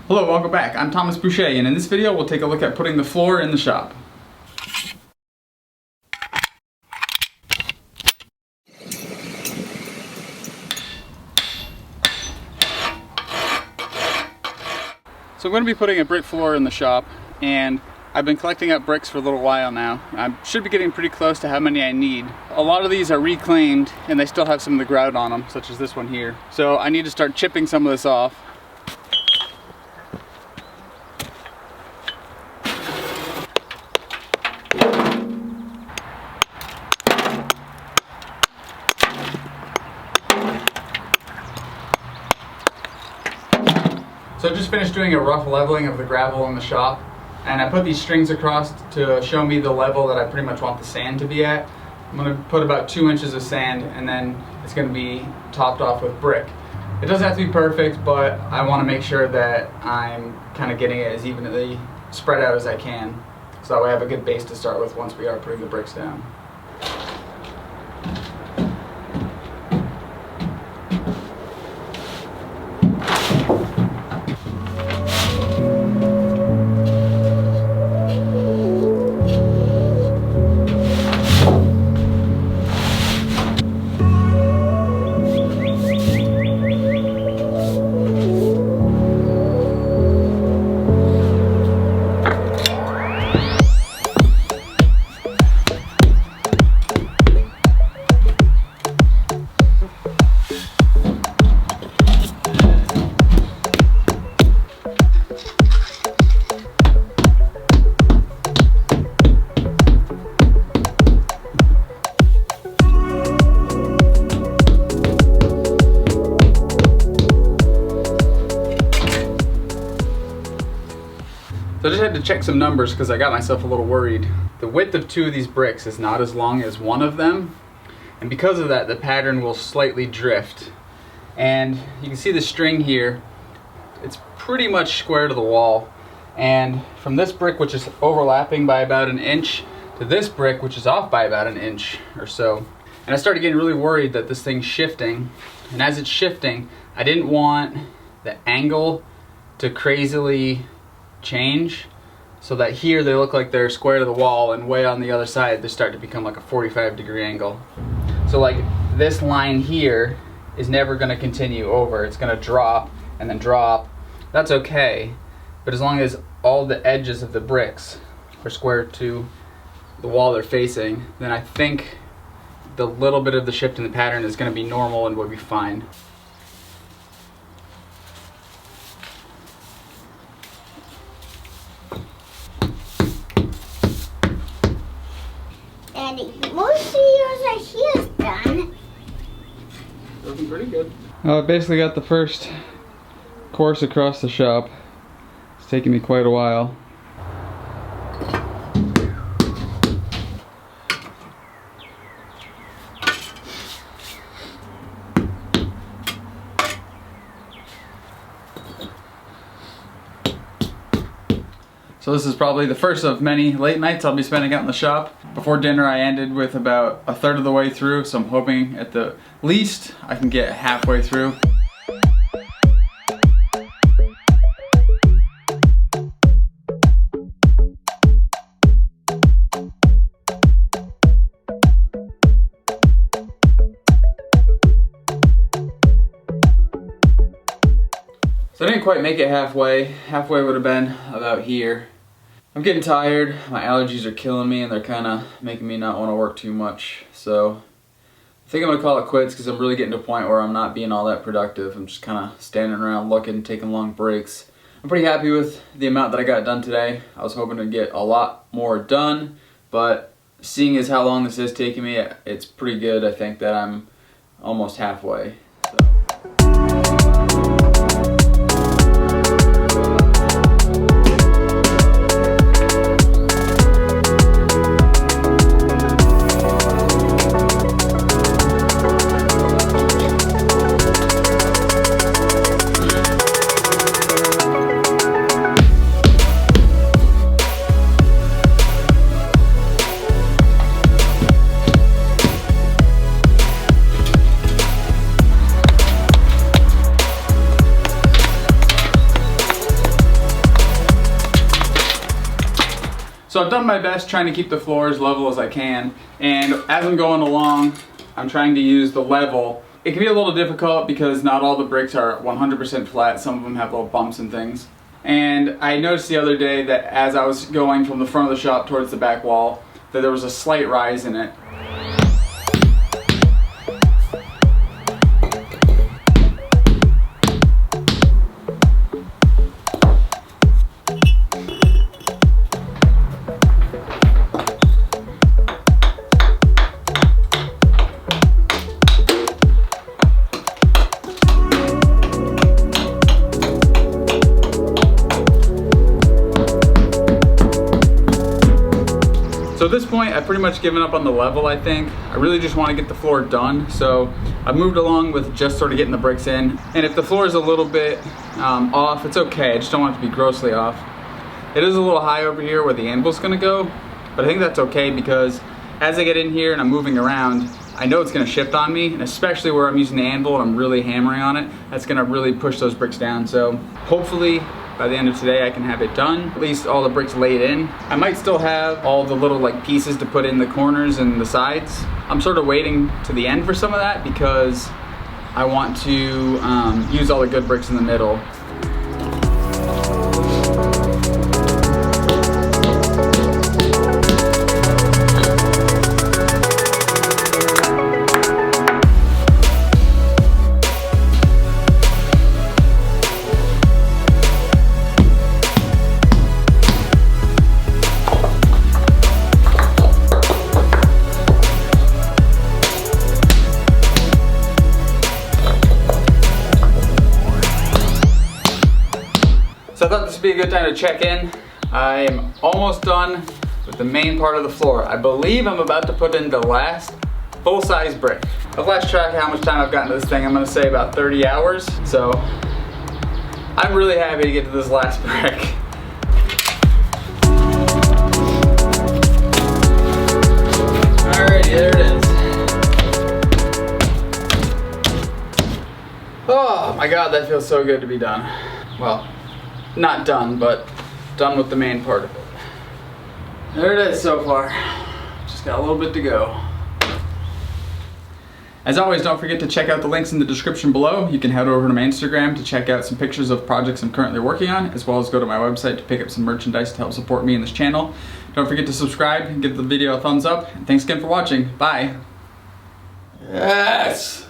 Hello, welcome back. I'm Thomas Boucher, and in this video we'll take a look at putting the floor in the shop. So I'm going to be putting a brick floor in the shop, and I've been collecting up bricks for a little while now. I should be getting pretty close to how many I need. A lot of these are reclaimed and they still have some of the grout on them, such as this one here. So I need to start chipping some of this off. So I just finished doing a rough leveling of the gravel in the shop, and I put these strings across to show me the level that I pretty much want the sand to be at. I'm going to put about 2 inches of sand, and then it's going to be topped off with brick. It doesn't have to be perfect, but I want to make sure that I'm kind of getting it as evenly spread out as I can, so that way I have a good base to start with once we are putting the bricks down. So I just had to check some numbers because I got myself a little worried. The width of 2 of these bricks is not as long as one of them, and because of that the pattern will slightly drift. And you can see the string here, it's pretty much square to the wall, and from this brick, which is overlapping by about 1 inch, to this brick, which is off by about 1 inch or so. And I started getting really worried that this thing's shifting, and as it's shifting I didn't want the angle to crazily change, so that here they look like they're square to the wall, and way on the other side they start to become like a 45-degree angle. So like this line here is never going to continue over, it's going to drop and then drop. That's okay, but as long as all the edges of the bricks are square to the wall they're facing, then I think the little bit of the shift in the pattern is going to be normal and will be fine. And most of yours are here done. Looking pretty good. I basically got the first course across the shop. It's taken me quite a while. So this is probably the first of many late nights I'll be spending out in the shop. Before dinner I ended with about 1/3 of the way through, so I'm hoping at the least I can get halfway through. So I didn't quite make it halfway. Halfway would have been about here. I'm getting tired, my allergies are killing me and they're kind of making me not want to work too much. So I think I'm going to call it quits because I'm really getting to a point where I'm not being all that productive. I'm just kind of standing around looking, taking long breaks. I'm pretty happy with the amount that I got done today. I was hoping to get a lot more done, but seeing as how long this is taking me, it's pretty good. I think that I'm almost halfway. So I've done my best trying to keep the floor as level as I can, and as I'm going along, I'm trying to use the level. It can be a little difficult because not all the bricks are 100% flat. Some of them have little bumps and things. And I noticed the other day that as I was going from the front of the shop towards the back wall, that there was a slight rise in it. So at this point, I've pretty much given up on the level, I think. I really just want to get the floor done. So I've moved along with just sort of getting the bricks in. And if the floor is a little bit off, it's okay. I just don't want it to be grossly off. It is a little high over here where the anvil's gonna go, but I think that's okay because as I get in here and I'm moving around, I know it's gonna shift on me, and especially where I'm using the anvil and I'm really hammering on it, that's gonna really push those bricks down. So hopefully, by the end of today, I can have it done, at least all the bricks laid in. I might still have all the little like pieces to put in the corners and the sides. I'm sort of waiting to the end for some of that because I want to use all the good bricks in the middle. So I thought this would be a good time to check in. I am almost done with the main part of the floor. I believe I'm about to put in the last full-size brick. I've lost track of how much time I've gotten to this thing. I'm gonna say about 30 hours. So I'm really happy to get to this last brick. Alrighty, there it is. Oh my God, that feels so good to be done. Well, not done, but done with the main part of it. There it is so far. Just got a little bit to go. As always, don't forget to check out the links in the description below. You can head over to my Instagram to check out some pictures of projects I'm currently working on, as well as go to my website to pick up some merchandise to help support me in this channel. Don't forget to subscribe and give the video a thumbs up. And thanks again for watching. Bye. Yes!